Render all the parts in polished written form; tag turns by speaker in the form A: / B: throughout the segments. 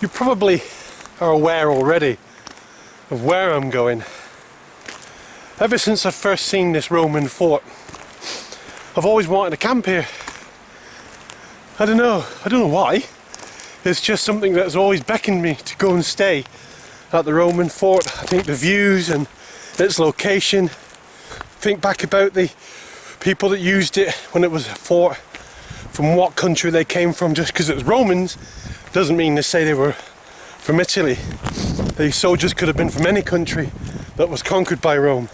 A: You probably are aware already of where I'm going. Ever since I've first seen this Roman fort, I've always wanted to camp here. I don't know why. It's just something that has always beckoned me to go and stay at the Roman fort. I think the views and its location. Think back about the people that used it when it was a fort, from what country they came from. Just because it was Romans doesn't mean to say they were from Italy. The soldiers could have been from any country that was conquered by Rome.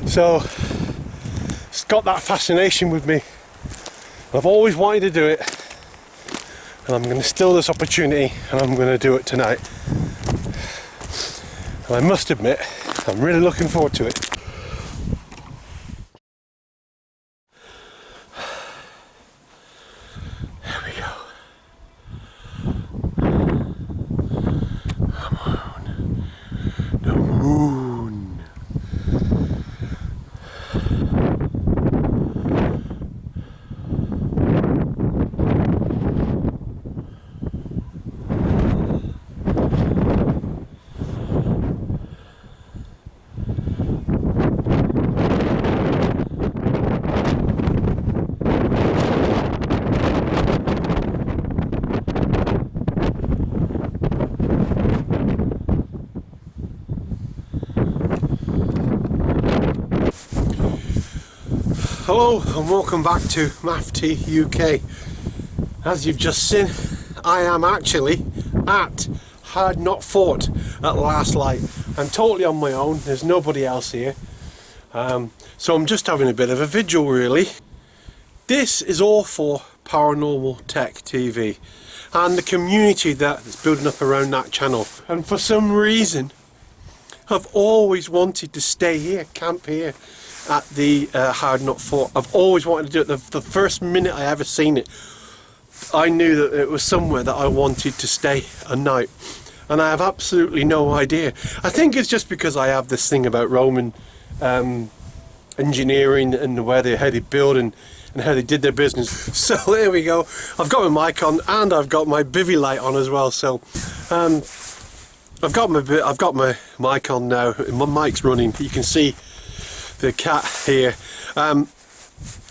A: So it's got that fascination with me. I've always wanted to do it, and I'm going to steal this opportunity, and I'm going to do it tonight. And I must admit, I'm really looking forward to it. There we go. Come on. The moon. Hello and welcome back to Maff UK. As you've just seen, I am actually at Hard Knot Fort at last light. I'm totally on my own, there's nobody else here. So I'm just having a bit of a vigil really. This is all for Paranormal Tech TV and the community that's building up around that channel. And for some reason, I've always wanted to stay here, camp here at the Hard Knot Fort. I've always wanted to do it. The first minute I ever seen it, I knew that it was somewhere that I wanted to stay a night, and I have absolutely no idea. I think it's just because I have this thing about Roman engineering and how they build and how they did their business. So there we go. I've got my mic on and I've got my bivvy light on as well. So I've got my mic on now. My mic's running. You can see the cat here,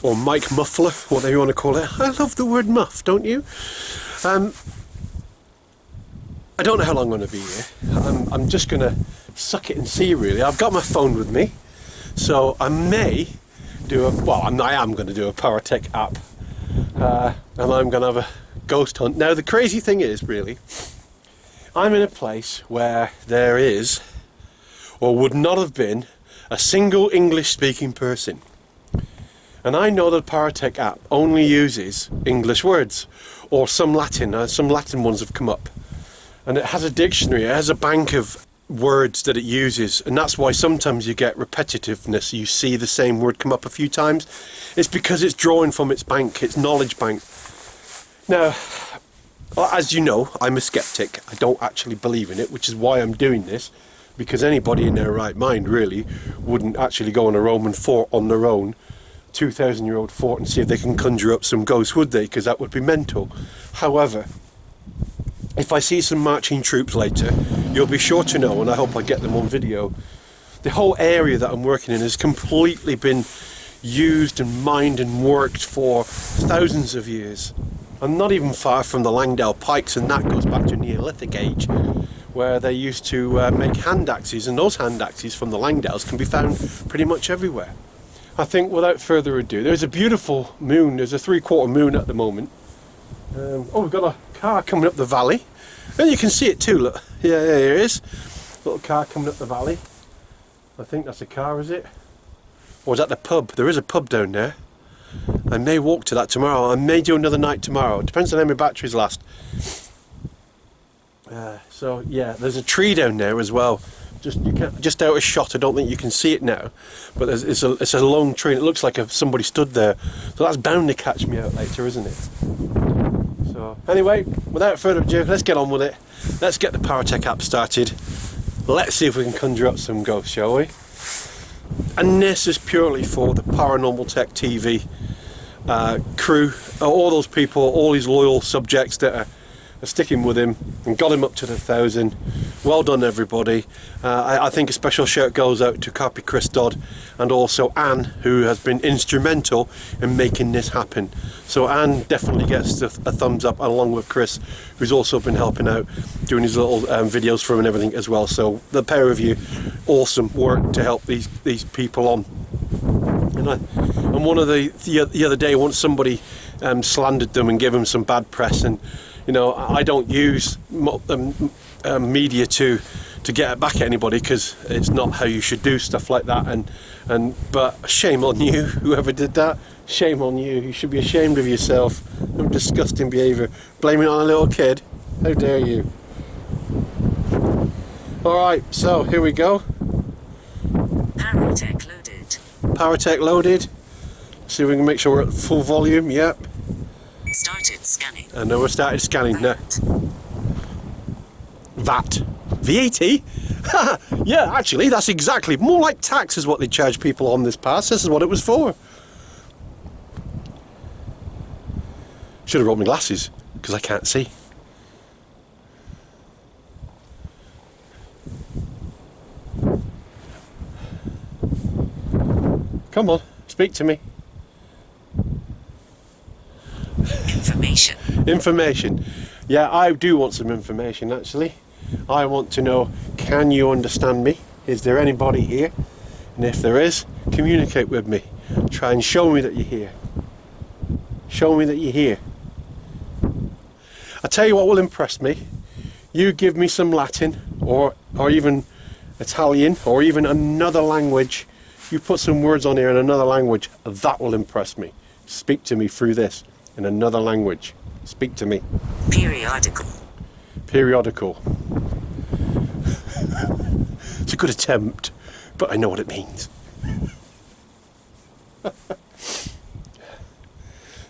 A: or mic muffler, whatever you want to call it. I love the word muff, don't you? I don't know how long I'm going to be here. I'm just going to suck it and see really. I've got my phone with me, so I may do I am going to do a Paratech app, and I'm going to have a ghost hunt. Now the crazy thing is really, I'm in a place where there is, or would not have been, a single English speaking person, and I know that Paratech app only uses English words or some Latin ones have come up, and it has a dictionary, it has a bank of words that it uses, and that's why sometimes you get repetitiveness. You see the same word come up a few times. It's because it's drawing from its bank, its knowledge bank. Now, as you know, I'm a skeptic. I don't actually believe in it, which is why I'm doing this. Because anybody in their right mind really wouldn't actually go on a Roman fort on their own, 2,000-year-old fort, and see if they can conjure up some ghosts, would they? Because that would be mental. However, if I see some marching troops later, you'll be sure to know, and I hope I get them on video, the whole area that I'm working in has completely been used and mined and worked for thousands of years. I'm not even far from the Langdale Pikes, and that goes back to Neolithic age, where they used to make hand axes, and those hand axes from the Langdales can be found pretty much everywhere. I think without further ado, there's a beautiful moon. There's a 3/4 moon at the moment. We've got a car coming up the valley, and you can see it too, look. Yeah, there it is. Little car coming up the valley. I think that's a car, is it? Or is that the pub? There is a pub down there. I may walk to that tomorrow. I may do another night tomorrow. It depends on how my batteries last. So yeah, there's a tree down there as well. Just out of shot. I don't think you can see it now, but it's a long tree. And it looks like somebody stood there. So that's bound to catch me out later, isn't it? So anyway, without further ado, let's get on with it. Let's get the Paratech app started. Let's see if we can conjure up some ghosts, shall we? And this is purely for the Paranormal Tech TV crew, all those people, all these loyal subjects that are sticking with him and got him up to the 1,000. Well done, everybody. I think a special shout goes out to Copy Chris Dodd and also Anne, who has been instrumental in making this happen. So Anne definitely gets a thumbs up, along with Chris, who's also been helping out, doing his little videos for him and everything as well. So the pair of you, awesome work to help these people on. And one of the other day, once somebody slandered them and gave them some bad press, and you know, I don't use media to get back at anybody, because it's not how you should do stuff like that. But shame on you, whoever did that. Shame on you. You should be ashamed of yourself. No disgusting behaviour. Blaming it on a little kid. How dare you? All right, so here we go.
B: Paratech loaded.
A: Paratech loaded. See if we can make sure we're at full volume. Yep.
B: Started scanning.
A: I know we started scanning now. VAT. VAT? Yeah, actually, that's exactly more like tax is what they charge people on this pass. This is what it was for. Should have brought my glasses, because I can't see. Come on, speak to me.
B: Information.
A: Information. Yeah, I do want some information, actually. I want to know, can you understand me? Is there anybody here? And if there is, communicate with me. Try and show me that you're here. Show me that you're here. I tell you what will impress me. You give me some Latin, or even Italian, or even another language. You put some words on here in another language. That will impress me. Speak to me through this in another language. Speak to me.
B: Periodical.
A: Periodical. It's a good attempt, but I know what it means.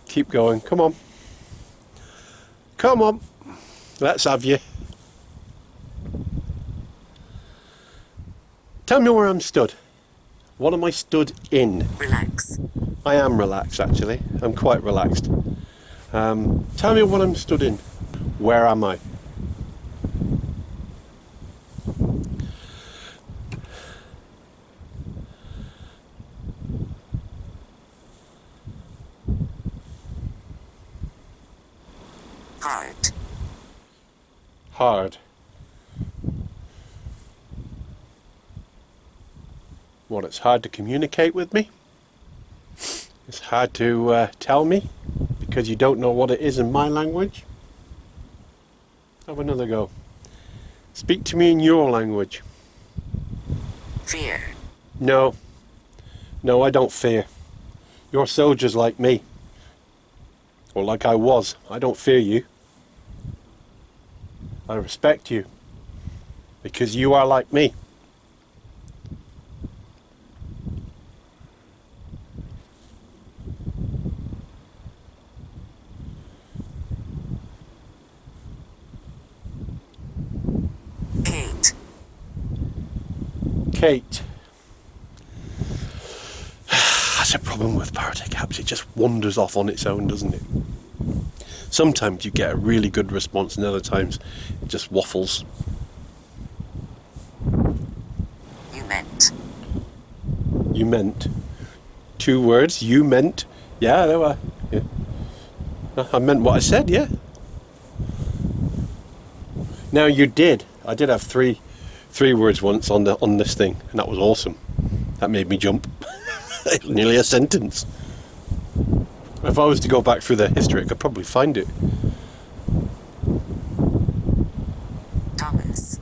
A: Keep going. Come on. Come on. Let's have you. Tell me where I'm stood. What am I stood in?
B: Relax.
A: I am relaxed, actually. I'm quite relaxed. Tell me what I'm stood in. Where am I?
B: Hard.
A: Hard. What, it's hard to communicate with me? It's hard to tell me because you don't know what it is in my language? Have another go. Speak to me in your language.
B: Fear.
A: No. No, I don't fear. You're soldiers like me. Or like I was. I don't fear you. I respect you. Because you are like me.
B: Kate.
A: Kate. That's a problem with Paratech apps. It just wanders off on its own, doesn't it? Sometimes you get a really good response, and other times it just waffles.
B: You meant.
A: You meant. 2 words. You meant. Yeah, there were. Yeah. I meant what I said. Yeah. Now you did. I did have three words once on this thing, and that was awesome. That made me jump. Nearly a sentence. If I was to go back through the history, I could probably find it.
B: Thomas.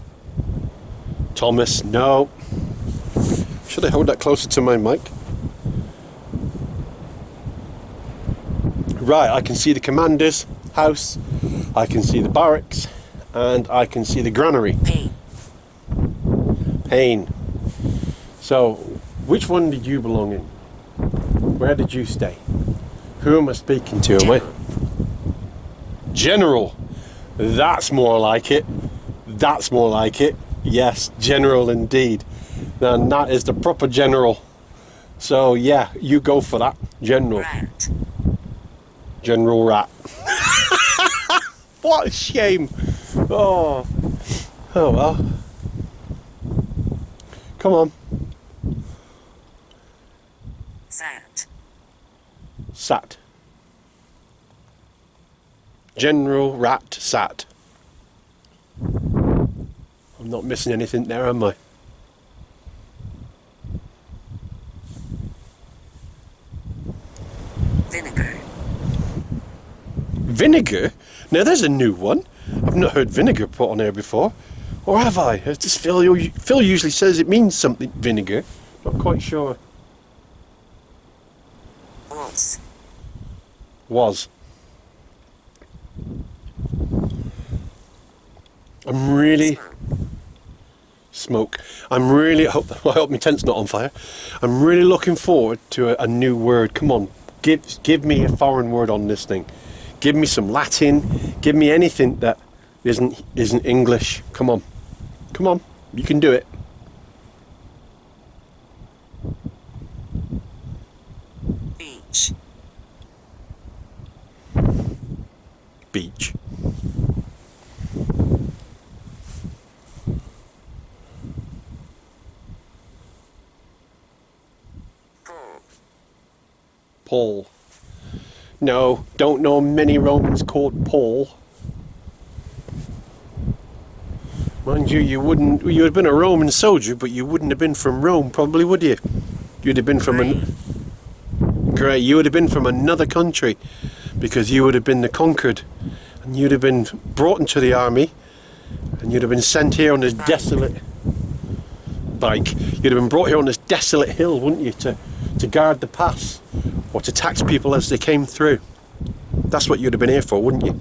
A: Thomas, no. Should I hold that closer to my mic? Right, I can see the commander's house, I can see the barracks, and I can see the granary.
B: Pain.
A: Pain. So, which one did you belong in? Where did you stay? Who am I speaking to? Am I? General. That's more like it. That's more like it. Yes, general indeed. And that is the proper general. So yeah, you go for that. General.
B: Rat.
A: General Rat. What a shame. Oh well. Come on.
B: Sat.
A: Sat. General rat sat. I'm not missing anything there, am I?
B: Vinegar.
A: Vinegar? Now there's a new one. I've not heard vinegar put on here before. Or have I? It's just Phil usually says it means something, vinegar. Not quite sure.
B: Was.
A: Was. I'm really... Smoke. I hope my tent's not on fire. I'm really looking forward to a new word. Come on, give me a foreign word on this thing. Give me some Latin. Give me anything that isn't English. Come on, you can do it.
B: Beach.
A: Beach. Paul. No, don't know many Romans called Paul. Mind you, you would have been a Roman soldier, but you wouldn't have been from Rome, probably, would you? You'd have been from you would have been from another country, because you would have been the conquered, and you'd have been brought into the army, and you'd have been sent here on this desolate bike. You'd have been brought here on this desolate hill, wouldn't you, to guard the pass, or to tax people as they came through. That's what you'd have been here for, wouldn't you?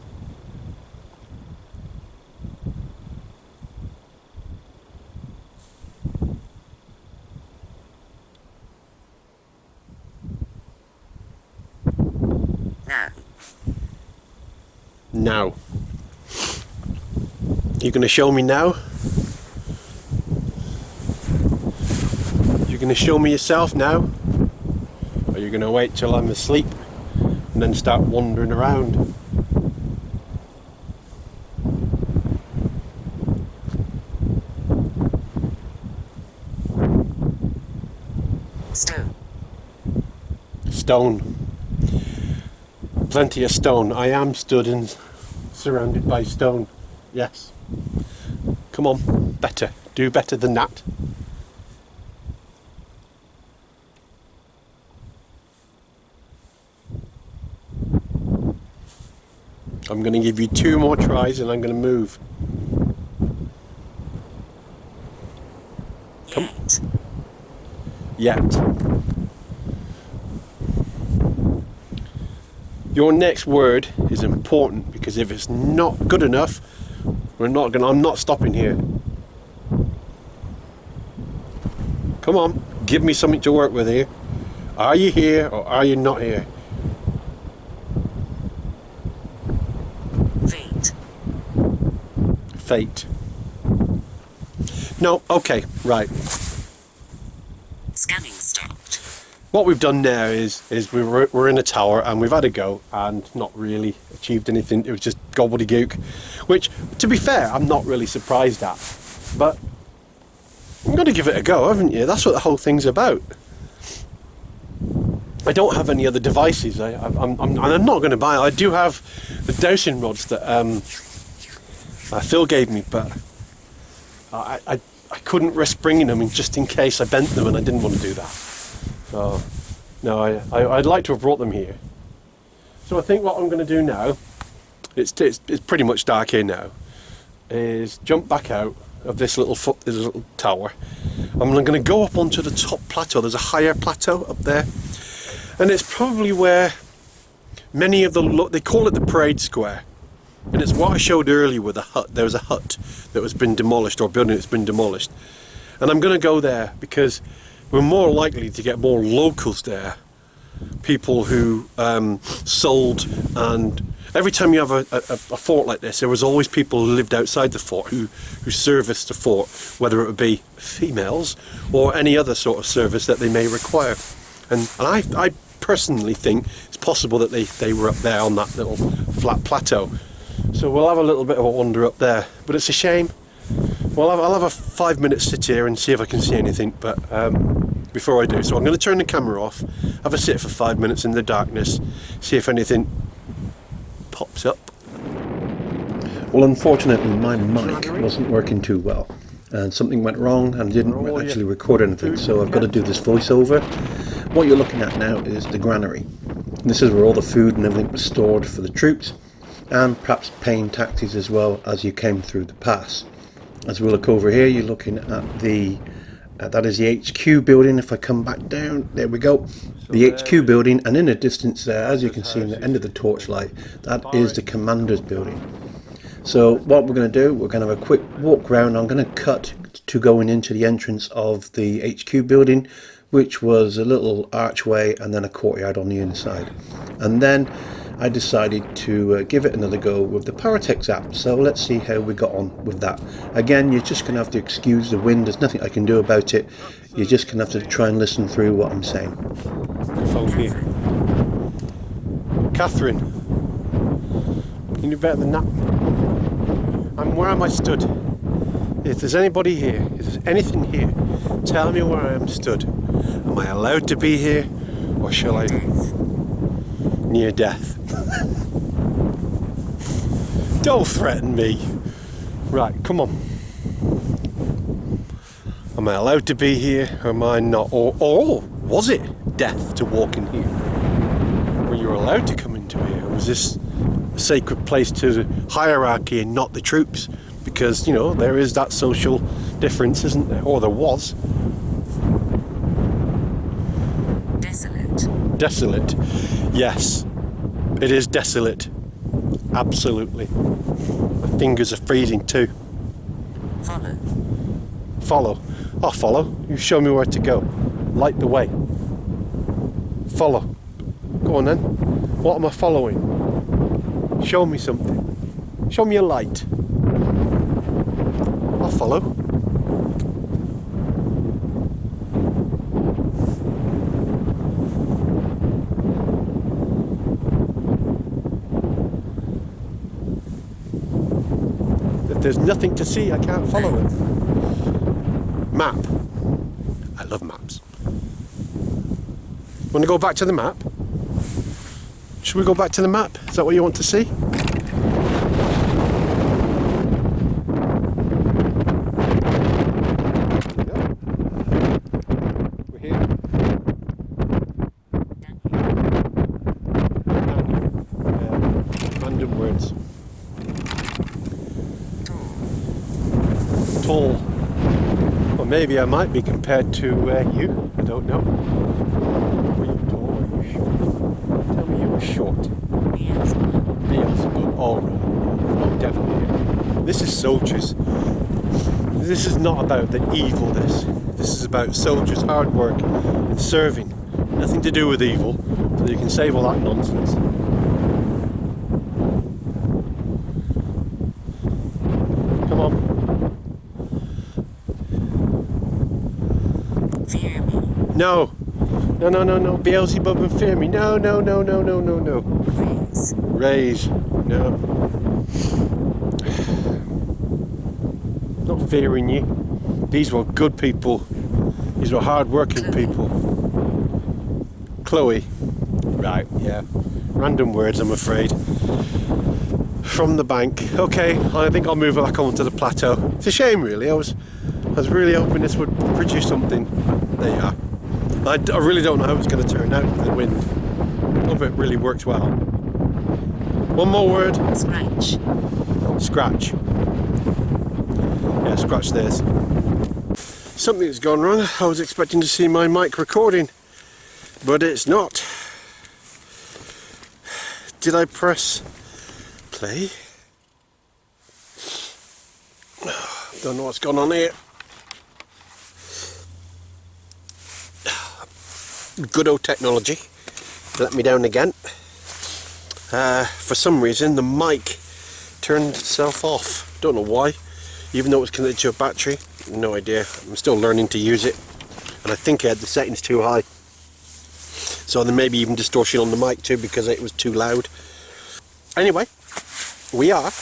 A: Now. You're going to show me now? You're going to show me yourself now? Or you're going to wait till I'm asleep and then start wandering around?
B: Stone.
A: Stone. Plenty of stone. I am stood and surrounded by stone. Yes. Come on, better. Do better than that. I'm going to give you 2 more tries and I'm going to move. Come. Yet. Your next word is important, because if it's not good enough, I'm not stopping here. Come on, give me something to work with here. Are you here or are you not here?
B: Fate.
A: Fate. No, okay, right.
B: Scanning stopped.
A: What we've done now is we're in a tower and we've had a go and not really achieved anything. It was just gobbledygook, which, to be fair, I'm not really surprised at. But you've got to give it a go, haven't you? That's what the whole thing's about. I don't have any other devices. I'm not going to buy. I do have the dowsing rods that Phil gave me, but I couldn't risk bringing them just in case I bent them, and I didn't want to do that. So, no, I'd like to have brought them here. So I think what I'm going to do now, it's pretty much dark here now, is jump back out of this little tower. I'm going to go up onto the top plateau. There's a higher plateau up there, and it's probably where many of they call it the parade square, and it's what I showed earlier with a hut. There was a hut that was been demolished, or a building that's been demolished, and I'm going to go there because we're more likely to get more locals there, people who sold, and every time you have a fort like this, there was always people who lived outside the fort who serviced the fort, whether it would be females or any other sort of service that they may require. And I personally think it's possible that they were up there on that little flat plateau. So we'll have a little bit of a wander up there, but it's a shame. Well, I'll have a 5-minute sit here and see if I can see anything, but before I do, so I'm going to turn the camera off, have a sit for 5 minutes in the darkness, see if anything pops up. Well, unfortunately my mic wasn't working too well and something went wrong and didn't actually record anything, so I've got to do this voiceover. What you're looking at now is the granary. This is where all the food and everything was stored for the troops, and perhaps paying taxes as well as you came through the pass. As we look over here, you're looking at the that is the HQ building. If I come back down, there we go, the HQ building, and in the distance there, as you can see in the end of the torchlight, that is the commander's building. So what we're going to do, we're going to have a quick walk around. I'm going to cut to going into the entrance of the HQ building, which was a little archway and then a courtyard on the inside. And then I decided to give it another go with the Paratex app. So let's see how we got on with that. Again, you're just going to have to excuse the wind. There's nothing I can do about it. You're just going to have to try and listen through what I'm saying. Phone here. Catherine, can you better than that? Where am I stood? If there's anybody here, if there's anything here, tell me where I am stood. Am I allowed to be here, or shall I? Near death. Don't threaten me. Right, come on. Am I allowed to be here, or am I not? Or was it death to walk in here? Were you allowed to come into here? Or was this a sacred place to the hierarchy and not the troops? Because, you know, there is that social difference, isn't there? Or there was.
B: Desolate.
A: Desolate. Yes, it is desolate. Absolutely. My fingers are freezing too.
B: Follow.
A: Follow. I'll follow. You show me where to go. Light the way. Follow. Go on then. What am I following? Show me something. Show me a light. I'll follow. If there's nothing to see, I can't follow it. Map. I love maps. Want to go back to the map? Should we go back to the map? Is that what you want to see? We're here. Random words. Tall. Or maybe I might be compared to you. I don't know. Were you tall or were you short? Tell me you were short. Beelzebub. Oh, no, definitely. This is soldiers. This is not about the evilness. This is about soldiers' hard work and serving. Nothing to do with evil, so you can save all that nonsense. Come on.
B: Fear me.
A: No. No. Beelzebub and fear me. No.
B: Raise.
A: Raise. No. Not fearing you. These were good people. These were hard-working people. Chloe. Right, yeah. Random words, I'm afraid. From the bank. Okay, I think I'll move back onto the plateau. It's a shame, really. I was really hoping this would produce something. There you are. I really don't know how it's going to turn out with the wind. Hope it really works well. One more word.
B: Scratch.
A: Scratch. Yeah, scratch this. Something's gone wrong. I was expecting to see my mic recording, but it's not. Did I press play? Don't know what's gone on here. Good old technology let me down again. For some reason the mic turned itself off. Don't know why, even though it was connected to a battery. No idea. I'm still learning to use it, and I think I had the settings too high, so there may be even distortion on the mic too because it was too loud. Anyway, we are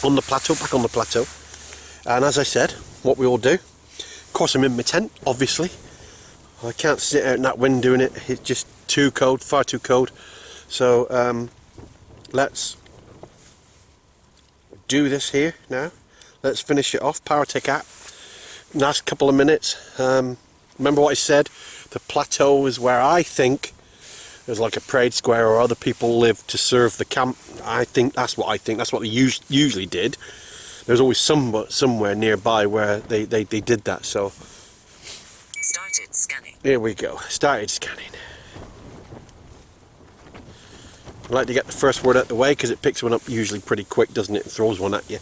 A: on the plateau, back on the plateau. And as I said, what we all do. Of course, I'm in my tent, obviously. I can't sit out in that wind doing it. It's just too cold, far too cold. So let's do this here now. Let's finish it off. Power tick app. Last couple of minutes. Remember what I said? The plateau is where I think there's like a parade square or other people live to serve the camp. I think that's what I think. That's what they usually did. There's always somewhere nearby where they did that. So
B: Started scanning.
A: here we go. Started scanning. I like to get the first word out the way because it picks one up usually pretty quick, doesn't it? And throws one at you.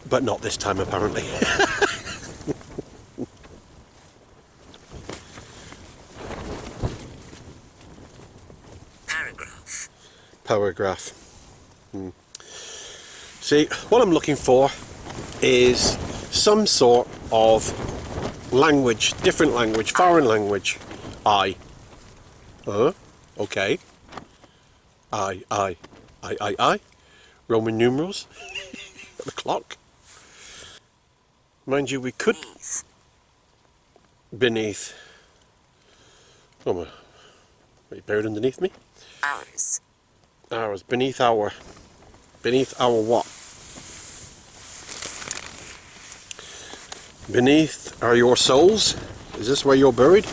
A: But not this time, apparently.
B: Paragraph.
A: Paragraph. See, what I'm looking for is some sort of language, different language, foreign language. I. Okay. I. Roman numerals. The clock. Mind you, we could... Beneath. Oh, my. Are you buried underneath me?
B: Hours.
A: Ours. Beneath our... Beneath our what? Beneath are your souls? Is this where you're buried?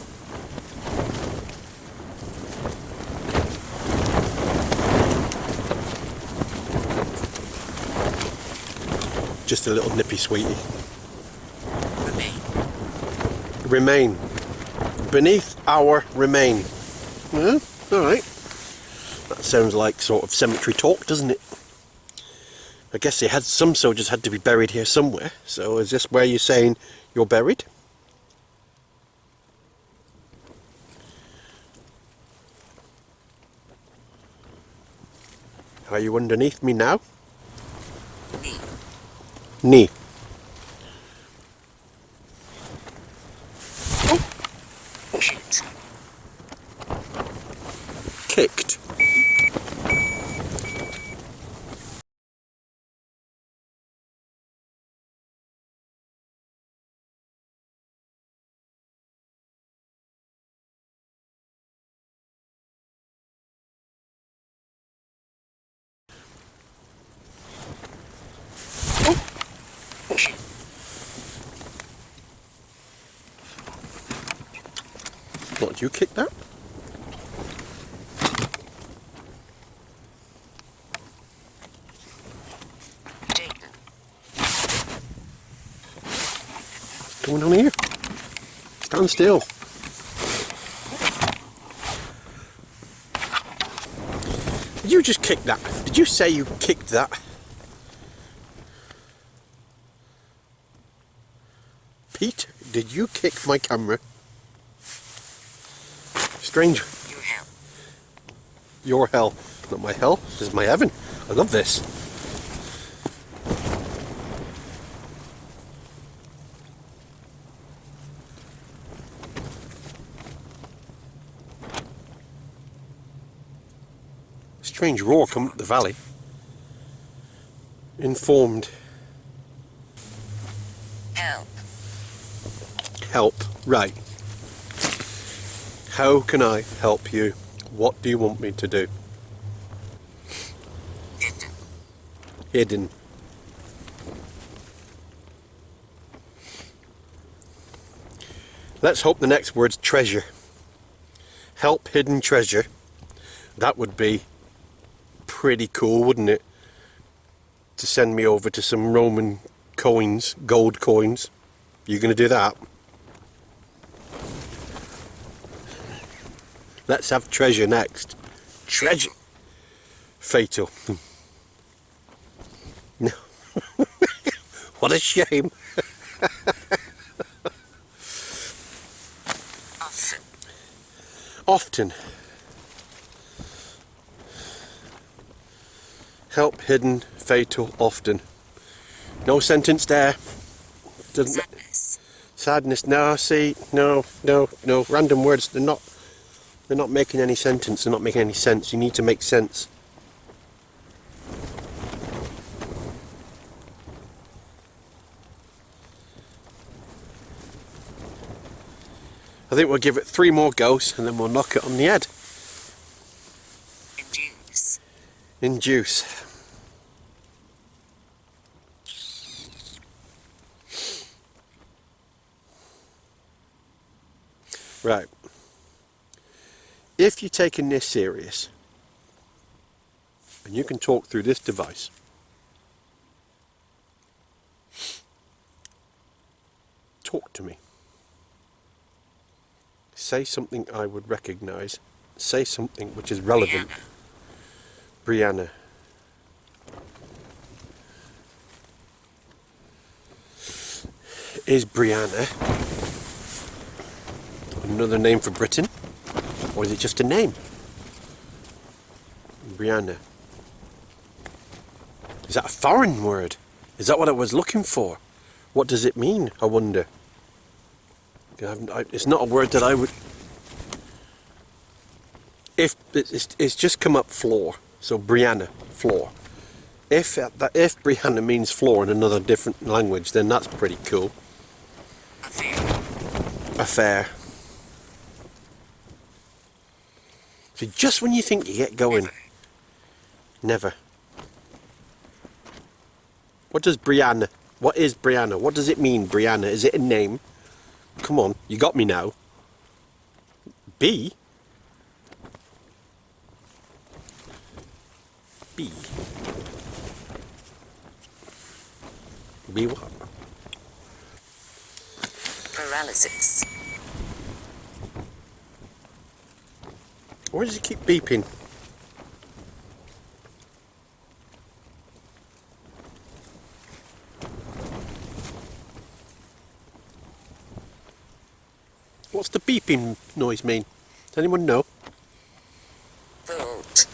A: Just a little nippy sweetie.
B: Remain.
A: Remain. Beneath our remain. Yeah, alright. That sounds like sort of cemetery talk, doesn't it? I guess they had some soldiers had to be buried here somewhere. So is this where you're saying you're buried? Are you underneath me now?
B: Knee.
A: Knee.
B: Shoot.
A: Kicked.
B: Shoot.
A: What, you kicked that?
B: Taken.
A: What's going on here? Stand still. Did you just kick that? Did you say you kicked that? Pete, did you kick my camera? Strange.
B: Your hell.
A: Your hell. Not my hell. This is my heaven. I love this. Strange roar coming up the valley. Informed.
B: Help.
A: Help. Right. How can I help you? What do you want me to do?
B: Hidden.
A: Hidden. Let's hope the next word's treasure. Help hidden treasure. That would be pretty cool, wouldn't it? To send me over to some Roman coins, gold coins. You gonna do that? Let's have treasure next. Treasure. Fatal. No. What a shame.
B: Often.
A: Often. Help hidden, fatal, often. No sentence there. Doesn't.
B: Sadness.
A: Sadness. No, see, no. Random words. They're not They're not making any sentence. They're not making any sense. You need to make sense. I think we'll give it 3 more goes and then we'll knock it on the head.
B: Induce.
A: Induce. Right. If you're taking this serious, and you can talk through this device, talk to me. Say something I would recognise. Say something which is relevant. Brianna. Is Brianna another name for Britain? Or is it just a name? Brianna. Is that a foreign word? Is that what I was looking for? What does it mean, I wonder? It's not a word that I would... If it's just come up floor, so Brianna, floor. If Brianna means floor in another different language, then that's pretty cool. Affair. So just when you think you get going, never. What is Brianna? What does it mean, Brianna? Is it a name? Come on, you got me now. B? B? B what?
B: Paralysis.
A: Why does it keep beeping? What's the beeping noise mean? Does anyone know?
B: Volt.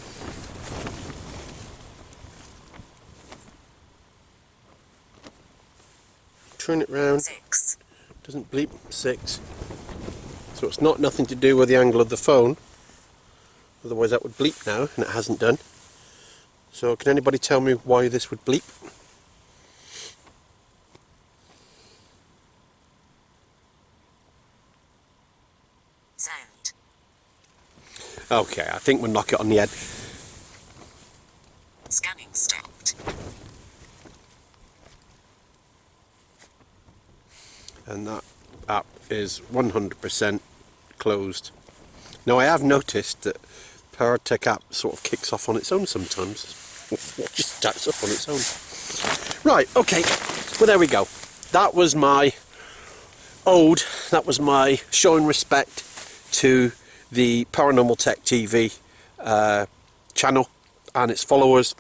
A: Turn it round.
B: 6.
A: Doesn't bleep. 6. So it's not nothing to do with the angle of the phone. Otherwise that would bleep now, and it hasn't done. So can anybody tell me why this would bleep?
B: Sound.
A: Okay, I think we'll knock it on the head.
B: Scanning stopped.
A: And that app is 100% closed. Now I have noticed that PowerTech app sort of kicks off on its own sometimes. Just starts up on its own. Right, okay, well there we go. That was my ode, that was my showing respect to the Paranormal Tech TV channel and its followers.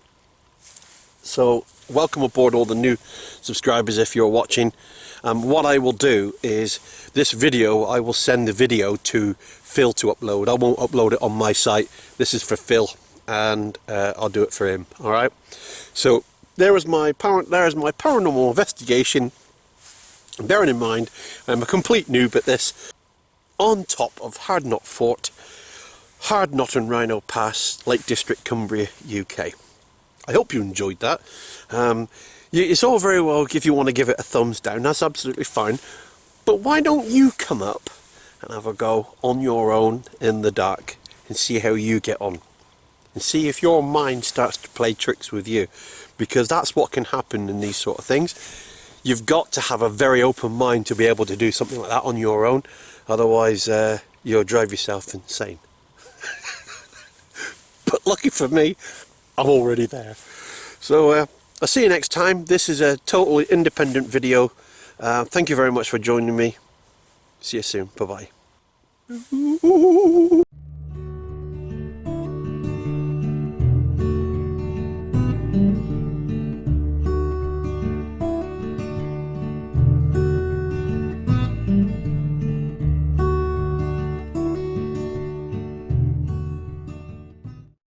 A: So welcome aboard all the new subscribers if you're watching. What I will do is this video, I will send the video to Phil to upload. I won't upload it on my site. This is for Phil, and I'll do it for him. All right. So there is my paranormal investigation. Bearing in mind, I'm a complete noob at this. On top of Hardknott Fort, Hardknott and Rhino Pass, Lake District, Cumbria, UK. I hope you enjoyed that. It's all very well if you want to give it a thumbs down, that's absolutely fine. But why don't you come up and have a go on your own in the dark and see how you get on? And see if your mind starts to play tricks with you. Because that's what can happen in these sort of things. You've got to have a very open mind to be able to do something like that on your own. Otherwise, you'll drive yourself insane. But lucky for me, I'm already there. So I'll see you next time. This is a totally independent video. Thank you very much for joining me. See you soon. Bye-bye.